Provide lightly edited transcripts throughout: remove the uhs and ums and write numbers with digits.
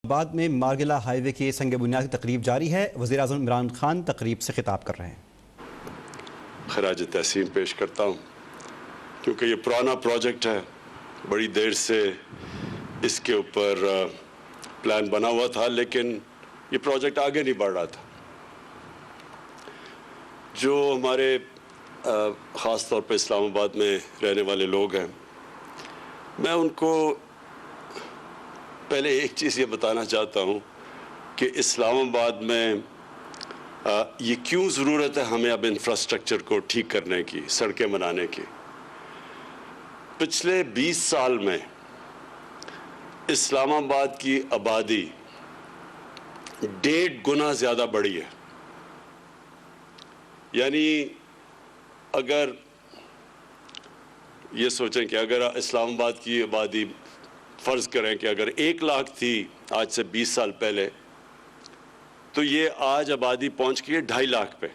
بعد میں مارگلہ ہائی وے کے سنگ بنیاد کی تقریب جاری ہے۔ وزیر اعظم عمران خان تقریب سے خطاب کر رہے ہیں۔ خراج تحسین پیش کرتا ہوں کیونکہ یہ پرانا پروجیکٹ ہے، بڑی دیر سے اس کے اوپر پلان بنا ہوا تھا، لیکن یہ پروجیکٹ آگے نہیں بڑھ رہا تھا۔ جو ہمارے خاص طور پہ اسلام آباد میں رہنے والے لوگ ہیں، میں ان کو پہلے ایک چیز یہ بتانا چاہتا ہوں کہ اسلام آباد میں یہ کیوں ضرورت ہے ہمیں اب انفراسٹرکچر کو ٹھیک کرنے کی، سڑکیں بنانے کی۔ پچھلے 20 سال میں اسلام آباد کی آبادی 1.5 گنا زیادہ بڑھی ہے۔ یعنی اگر یہ سوچیں کہ اگر اسلام آباد کی آبادی فرض کریں کہ اگر 1 لاکھ تھی آج سے 20 سال پہلے، تو یہ آج آبادی پہنچ گئی ہے 2.5 لاکھ پہ۔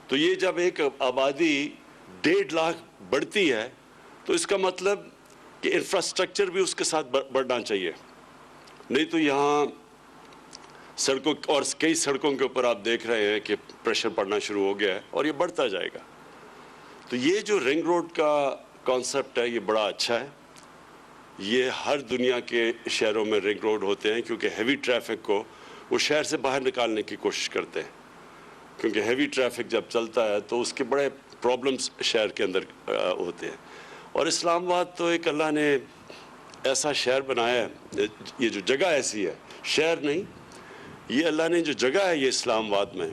تو یہ جب ایک آبادی 1.5 لاکھ بڑھتی ہے تو اس کا مطلب کہ انفراسٹرکچر بھی اس کے ساتھ بڑھنا چاہیے، نہیں تو یہاں سڑکوں اور کئی سڑکوں کے اوپر آپ دیکھ رہے ہیں کہ پریشر پڑنا شروع ہو گیا ہے اور یہ بڑھتا جائے گا۔ تو یہ جو رنگ روڈ کا کانسیپٹ ہے یہ بڑا اچھا ہے۔ یہ ہر دنیا کے شہروں میں رنگ روڈ ہوتے ہیں کیونکہ ہیوی ٹریفک کو وہ شہر سے باہر نکالنے کی کوشش کرتے ہیں، کیونکہ ہیوی ٹریفک جب چلتا ہے تو اس کے بڑے پرابلمز شہر کے اندر ہوتے ہیں۔ اور اسلام آباد تو ایک اللہ نے ایسا شہر بنایا ہے، یہ جو جگہ ایسی ہے، شہر نہیں، یہ اللہ نے جو جگہ ہے یہ اسلام آباد میں،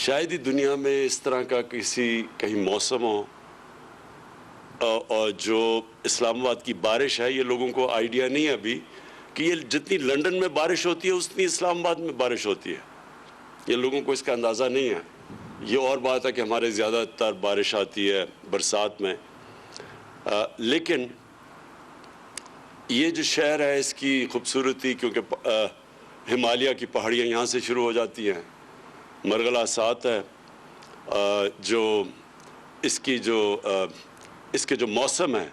شاید ہی دنیا میں اس طرح کا کہیں موسم ہو، اور جو اسلام آباد کی بارش ہے، یہ لوگوں کو آئیڈیا نہیں ہے ابھی کہ یہ جتنی لنڈن میں بارش ہوتی ہے اتنی اسلام آباد میں بارش ہوتی ہے۔ یہ لوگوں کو اس کا اندازہ نہیں ہے۔ یہ اور بات ہے کہ ہمارے زیادہ تر بارش آتی ہے برسات میں، لیکن یہ جو شہر ہے اس کی خوبصورتی، کیونکہ ہمالیہ کی پہاڑیاں یہاں سے شروع ہو جاتی ہیں، مرغلہ ساتھ ہے، جو اس کے جو موسم ہے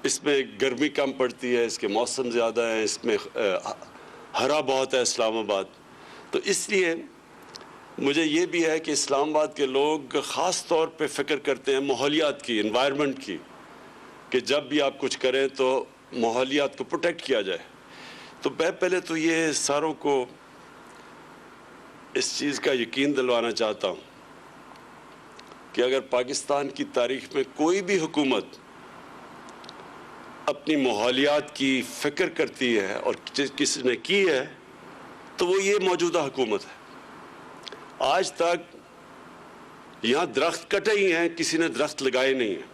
اس میں گرمی کم پڑتی ہے، اس کے موسم زیادہ ہیں، اس میں ہرا بہت ہے اسلام آباد۔ تو اس لیے مجھے یہ بھی ہے کہ اسلام آباد کے لوگ خاص طور پہ فکر کرتے ہیں ماحولیات کی، انوائرمنٹ کی، کہ جب بھی آپ کچھ کریں تو ماحولیات کو پروٹیکٹ کیا جائے۔ تو میں پہلے تو یہ ساروں کو اس چیز کا یقین دلوانا چاہتا ہوں کہ اگر پاکستان کی تاریخ میں کوئی بھی حکومت اپنی ماحولیات کی فکر کرتی ہے اور کسی نے کی ہے تو وہ یہ موجودہ حکومت ہے۔ آج تک یہاں درخت کٹے ہی ہیں، کسی نے درخت لگائے نہیں ہیں۔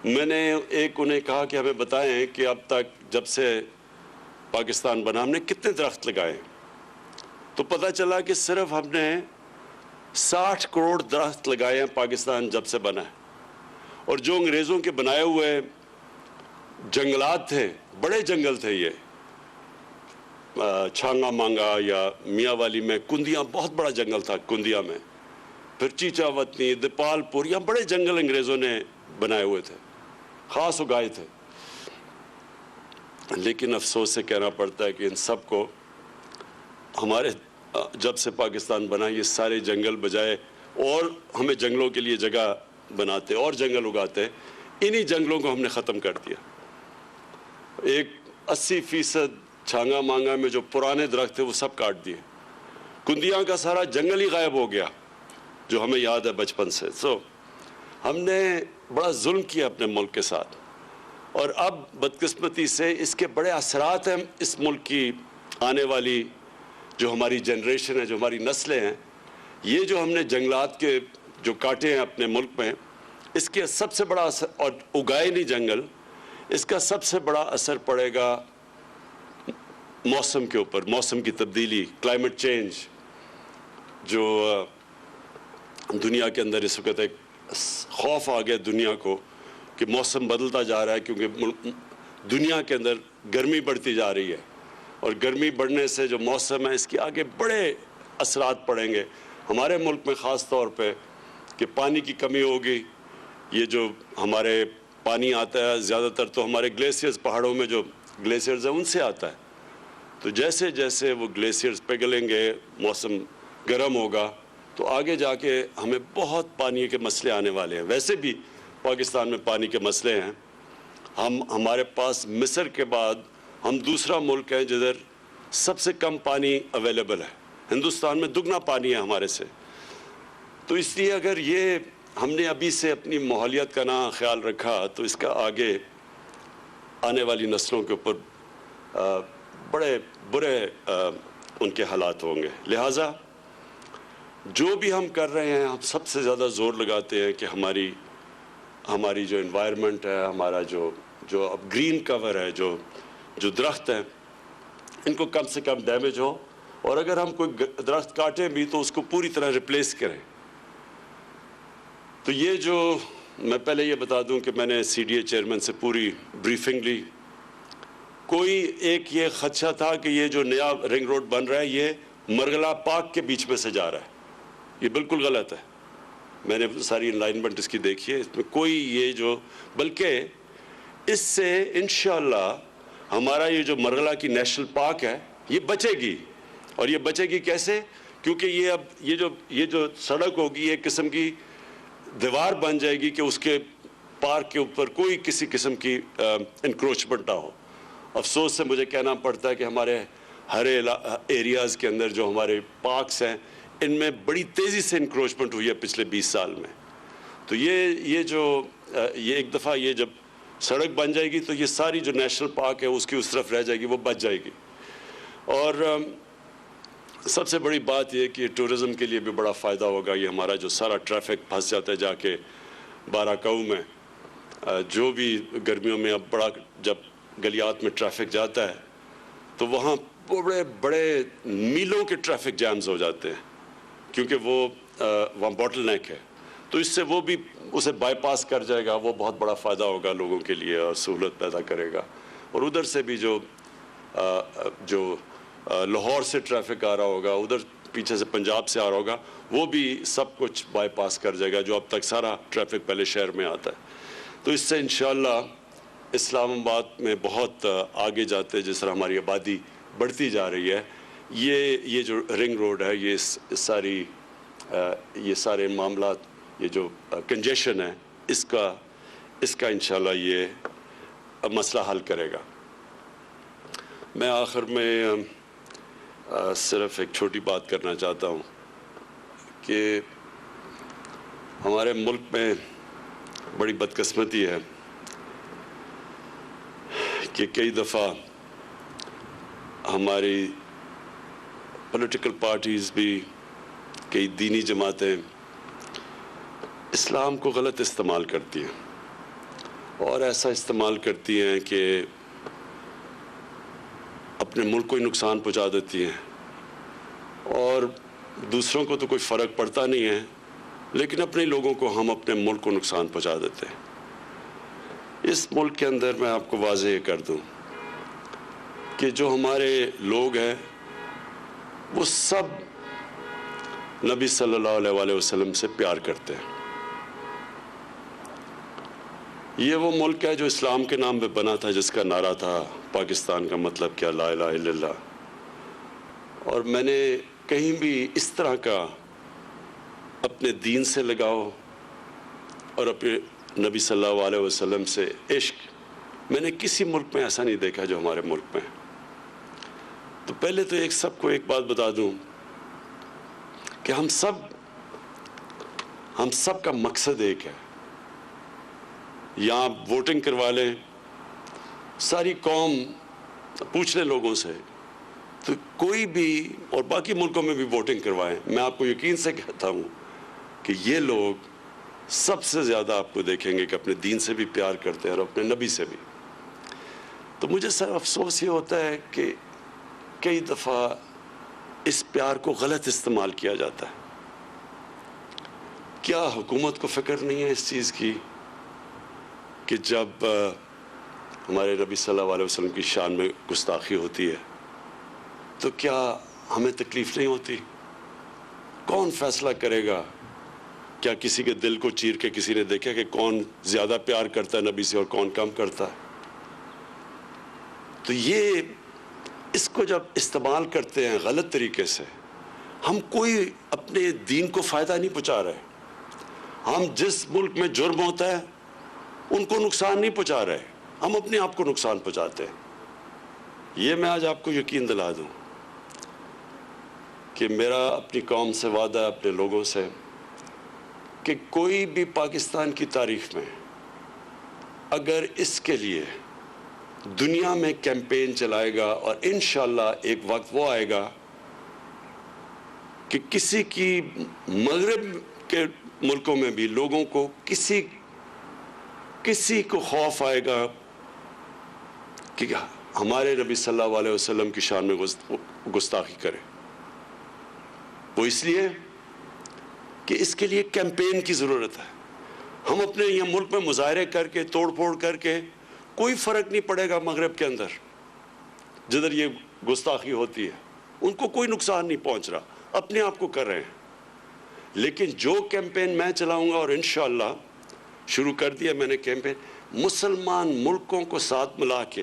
میں نے انہیں کہا کہ ہمیں بتائیں کہ اب تک جب سے پاکستان بنا ہم نے کتنے درخت لگائے ہیں، تو پتہ چلا کہ صرف ہم نے 60 کروڑ درخت لگائے ہیں پاکستان جب سے بنا ہے۔ اور جو انگریزوں کے بنائے ہوئے جنگلات تھے، بڑے جنگل تھے، یہ چھانگا مانگا یا میاں والی میں کندیاں، بہت بڑا جنگل تھا کندیا میں، پھر چیچا وطنی، دیپال پور، یہاں بڑے جنگل انگریزوں نے بنائے ہوئے تھے، خاص اگائے تھے۔ لیکن افسوس سے کہنا پڑتا ہے کہ ان سب کو ہمارے جب سے پاکستان بنا یہ سارے جنگل بجائے اور ہمیں جنگلوں کے لیے جگہ بناتے اور جنگل اگاتے، انہی جنگلوں کو ہم نے ختم کر دیا۔ ایک 80% چھانگا مانگا میں جو پرانے درخت تھے وہ سب کاٹ دیے، کندیاں کا سارا جنگل ہی غائب ہو گیا جو ہمیں یاد ہے بچپن سے۔ ہم نے بڑا ظلم کیا اپنے ملک کے ساتھ، اور اب بدقسمتی سے اس کے بڑے اثرات ہیں اس ملک کی آنے والی جو ہماری جنریشن ہے، جو ہماری نسلیں ہیں۔ یہ جو ہم نے جنگلات کے جو کاٹے ہیں اپنے ملک میں، اس کے سب سے بڑا اثر، اور اگائے نہیں جنگل، اس کا سب سے بڑا اثر پڑے گا موسم کے اوپر، موسم کی تبدیلی، کلائمیٹ چینج، جو دنیا کے اندر اس وقت ایک خوف آ گیا دنیا کو کہ موسم بدلتا جا رہا ہے، کیونکہ دنیا کے اندر گرمی بڑھتی جا رہی ہے، اور گرمی بڑھنے سے جو موسم ہے اس کے آگے بڑے اثرات پڑیں گے ہمارے ملک میں، خاص طور پہ کہ پانی کی کمی ہوگی، یہ جو ہمارے پانی آتا ہے زیادہ تر تو ہمارے گلیشیئرز، پہاڑوں میں جو گلیشیئرز ہیں ان سے آتا ہے. تو جیسے جیسے وہ گلیشیئرز پگھلیں گے، موسم گرم ہوگا، تو آگے جا کے ہمیں بہت پانی کے مسئلے آنے والے ہیں. ویسے بھی پاکستان میں پانی کے مسئلے ہیں. ہمارے پاس مصر کے بعد ہم دوسرا ملک ہے جدھر سب سے کم پانی اویلیبل ہے. ہندوستان میں دگنا پانی ہے ہمارے سے. تو اس لیے اگر یہ ہم نے ابھی سے اپنی ماحولیات کا نہ خیال رکھا تو اس کا آگے آنے والی نسلوں کے اوپر بڑے برے ان کے حالات ہوں گے. لہٰذا جو بھی ہم کر رہے ہیں، ہم سب سے زیادہ زور لگاتے ہیں کہ ہماری جو انوائرمنٹ ہے، ہمارا جو اب گرین کور ہے، جو درخت ہیں، ان کو کم سے کم ڈیمیج ہو، اور اگر ہم کوئی درخت کاٹیں بھی تو اس کو پوری طرح ریپلیس کریں. تو یہ جو میں پہلے یہ بتا دوں کہ میں نے سی ڈی اے چیئرمین سے پوری بریفنگ لی. کوئی ایک یہ خدشہ تھا کہ یہ جو نیا رنگ روڈ بن رہا ہے یہ مرغلہ پارک کے بیچ میں سے جا رہا ہے. یہ بالکل غلط ہے. میں نے ساری الائنمنٹ اس کی دیکھی ہے، اس میں کوئی یہ جو، بلکہ اس سے انشاءاللہ ہمارا یہ جو مرغلہ کی نیشنل پارک ہے یہ بچے گی. اور یہ بچے گی کیسے؟ کیونکہ یہ اب یہ جو سڑک ہوگی ایک قسم کی دیوار بن جائے گی کہ اس کے پارک کے اوپر کوئی کسی قسم کی انکروچمنٹ نہ ہو. افسوس سے مجھے کہنا پڑتا ہے کہ ہمارے ہر ایریاز کے اندر جو ہمارے پارکس ہیں ان میں بڑی تیزی سے انکروچمنٹ ہوئی ہے پچھلے 20 سال میں. تو یہ ایک دفعہ یہ جب سڑک بن جائے گی تو یہ ساری جو نیشنل پارک ہے اس کی اس طرف رہ جائے گی، وہ بچ جائے گی. اور سب سے بڑی بات یہ کہ ٹورزم کے لیے بھی بڑا فائدہ ہوگا. یہ ہمارا جو سارا ٹریفک پھنس جاتا ہے جا کے باراکاؤ میں، جو بھی گرمیوں میں اب بڑا جب گلیات میں ٹریفک جاتا ہے تو وہاں بڑے بڑے میلوں کے ٹریفک جیمز ہو جاتے ہیں کیونکہ وہاں باٹل نیک ہے. تو اس سے وہ بھی اسے بائی پاس کر جائے گا. وہ بہت بڑا فائدہ ہوگا لوگوں کے لیے اور سہولت پیدا کرے گا. اور ادھر سے بھی جو لاہور سے ٹریفک آ رہا ہوگا، ادھر پیچھے سے پنجاب سے آ رہا ہوگا، وہ بھی سب کچھ بائی پاس کر جائے گا جو اب تک سارا ٹریفک پہلے شہر میں آتا ہے. تو اس سے انشاءاللہ اسلام آباد میں بہت آگے جاتے جس طرح ہماری آبادی بڑھتی جا رہی ہے. یہ جو رنگ روڈ ہے یہ سارے معاملات، یہ جو کنجیشن ہے اس کا انشاءاللہ یہ مسئلہ حل کرے گا. میں آخر میں صرف ایک چھوٹی بات کرنا چاہتا ہوں کہ ہمارے ملک میں بڑی بدقسمتی ہے کہ کئی دفعہ ہماری پولیٹیکل پارٹیز بھی، کئی دینی جماعتیں اسلام کو غلط استعمال کرتی ہیں اور ایسا استعمال کرتی ہیں کہ اپنے ملک کو ہی نقصان پہنچا دیتی ہیں اور دوسروں کو تو کوئی فرق پڑتا نہیں ہے، لیکن اپنے لوگوں کو ہم اپنے ملک کو نقصان پہنچا دیتے ہیں. اس ملک کے اندر میں آپ کو واضح کر دوں کہ جو ہمارے لوگ ہیں وہ سب نبی صلی اللہ علیہ وسلم سے پیار کرتے ہیں. یہ وہ ملک ہے جو اسلام کے نام پہ بنا تھا، جس کا نعرہ تھا پاکستان کا مطلب کیا، لا الہ الا اللہ. اور میں نے کہیں بھی اس طرح کا اپنے دین سے لگاؤ اور اپنے نبی صلی اللہ علیہ وسلم سے عشق میں نے کسی ملک میں ایسا نہیں دیکھا جو ہمارے ملک میں. تو پہلے تو سب کو ایک بات بتا دوں کہ ہم سب کا مقصد ایک ہے. یہاں ووٹنگ کروا لیں، ساری قوم پوچھ لیں لوگوں سے، تو کوئی بھی، اور باقی ملکوں میں بھی ووٹنگ کروائیں، میں آپ کو یقین سے کہتا ہوں کہ یہ لوگ سب سے زیادہ آپ کو دیکھیں گے کہ اپنے دین سے بھی پیار کرتے ہیں اور اپنے نبی سے بھی. تو مجھے سر افسوس یہ ہوتا ہے کہ کئی دفعہ اس پیار کو غلط استعمال کیا جاتا ہے. کیا حکومت کو فکر نہیں ہے اس چیز کی کہ جب ہمارے نبی صلی اللہ علیہ وسلم کی شان میں گستاخی ہوتی ہے تو کیا ہمیں تکلیف نہیں ہوتی؟ کون فیصلہ کرے گا کیا کسی کے دل کو چیر کے کسی نے دیکھا کہ کون زیادہ پیار کرتا ہے نبی سے اور کون کم کرتا ہے؟ تو یہ اس کو جب استعمال کرتے ہیں غلط طریقے سے، ہم کوئی اپنے دین کو فائدہ نہیں پہنچا رہے. ہم جس ملک میں جرم ہوتا ہے ان کو نقصان نہیں پہنچا رہے، ہم اپنے آپ کو نقصان پہنچاتے ہیں. یہ میں آج آپ کو یقین دلا دوں کہ میرا اپنی قوم سے وعدہ ہے، اپنے لوگوں سے، کہ کوئی بھی پاکستان کی تاریخ میں اگر اس کے لیے دنیا میں کیمپین چلائے گا، اور انشاءاللہ ایک وقت وہ آئے گا کہ کسی کی مغرب کے ملکوں میں بھی لوگوں کو کسی کو خوف آئے گا کہ ہمارے نبی صلی اللہ علیہ وسلم کی شان میں گستاخی کرے. وہ اس لیے کہ اس کے لیے کیمپین کی ضرورت ہے. ہم اپنے یہ ملک میں مظاہرے کر کے توڑ پھوڑ کر کے کوئی فرق نہیں پڑے گا مغرب کے اندر جدھر یہ گستاخی ہوتی ہے، ان کو کوئی نقصان نہیں پہنچ رہا، اپنے آپ کو کر رہے ہیں. لیکن جو کیمپین میں چلاؤں گا، اور انشاءاللہ شروع کر دیا میں نے کیمپین، مسلمان ملکوں کو ساتھ ملا کے